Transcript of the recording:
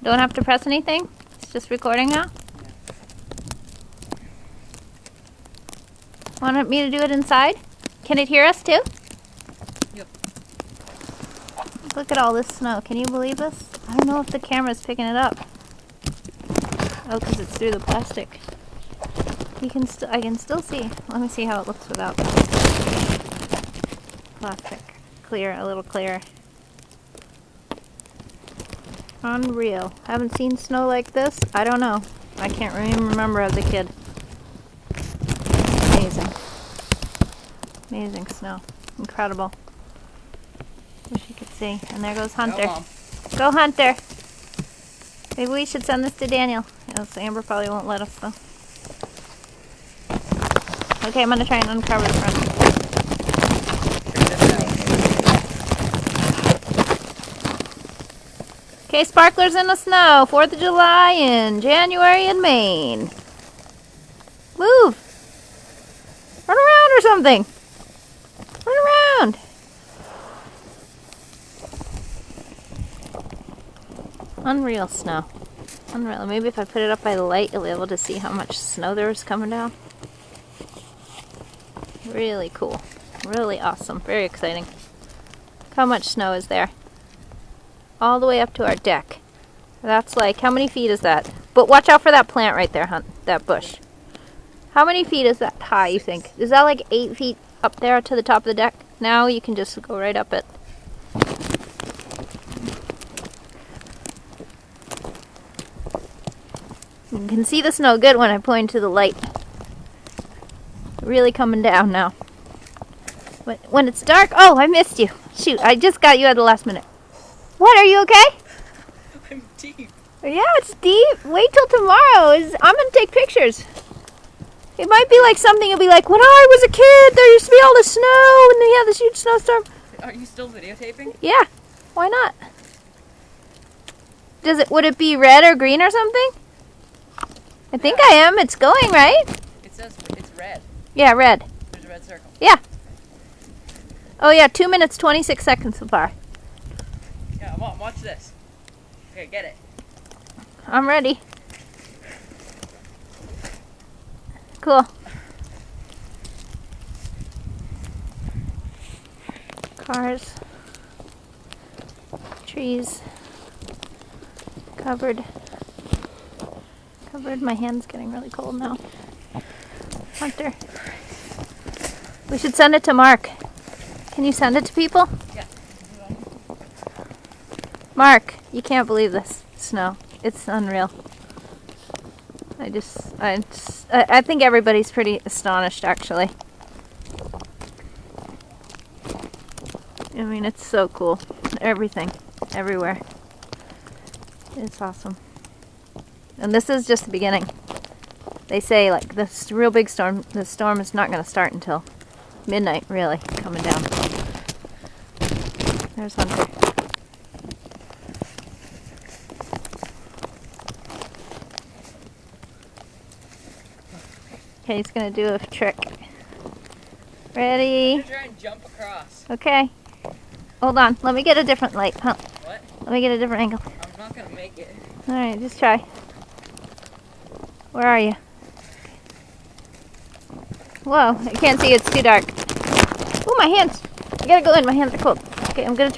Don't have to press anything? It's just recording now? Want me to do it inside? Can it hear us too? Yep. Look at all this snow. Can you believe this? I don't know if the camera's picking it up. Oh, because it's through the plastic. I can still see. Let me see how it looks without plastic. Clear, a little clearer. Unreal. Haven't seen snow like this? I don't know. I can't even remember as a kid. Amazing. Amazing snow. Incredible. Wish you could see. And there goes Hunter. Go, Mom. Go, Hunter. Maybe we should send this to Daniel. Yes, Amber probably won't let us though. Okay, I'm going to try and uncover the front. Okay, sparklers in the snow. 4th of July in January in Maine. Move! Run around or something! Run around! Unreal snow. Unreal. Maybe if I put it up by the light, you'll be able to see how much snow there is coming down. Really cool. Really awesome. Very exciting. Look how much snow is there. All the way up to our deck. That's like, how many feet is that? But watch out for that plant right there, Hunt. That bush. How many feet is that high, you think? Is that like 8 feet up there to the top of the deck? Now you can just go right up it. You can see the snow good when I point to the light. Really coming down now. But when it's dark, oh, I missed you. Shoot, I just got you at the last minute. What, are you okay? I'm deep. Yeah, it's deep. Wait till tomorrow. I'm going to take pictures. It might be like something, you'll be like, when I was a kid, there used to be all this snow, and they had this huge snowstorm. Are you still videotaping? Yeah, why not? Would it be red or green or something? I think I am. It's going, right? It says it's red. Yeah, red. There's a red circle. Yeah. Oh yeah, 2 minutes, 26 seconds so far. Yeah, Mom, watch this. Okay, get it. I'm ready. Cool. Cars. Trees. Covered. My hand's getting really cold now. Hunter. We should send it to Mark. Can you send it to people? Yeah. Mark, you can't believe this snow. It's unreal. I think everybody's pretty astonished, actually. I mean, it's so cool. Everything. Everywhere. It's awesome. And this is just the beginning. They say, like, this real big storm, the storm is not going to start until midnight, really, coming down. There's Hunter. Okay, he's going to do a trick. Ready? I'm gonna try and jump across. Okay. Hold on. Let me get a different light. Huh? What? Let me get a different angle. I'm not gonna make it. Alright, just try. Where are you? Whoa, I can't see. It's too dark. Oh, my hands. I gotta go in. My hands are cold. Okay, I'm gonna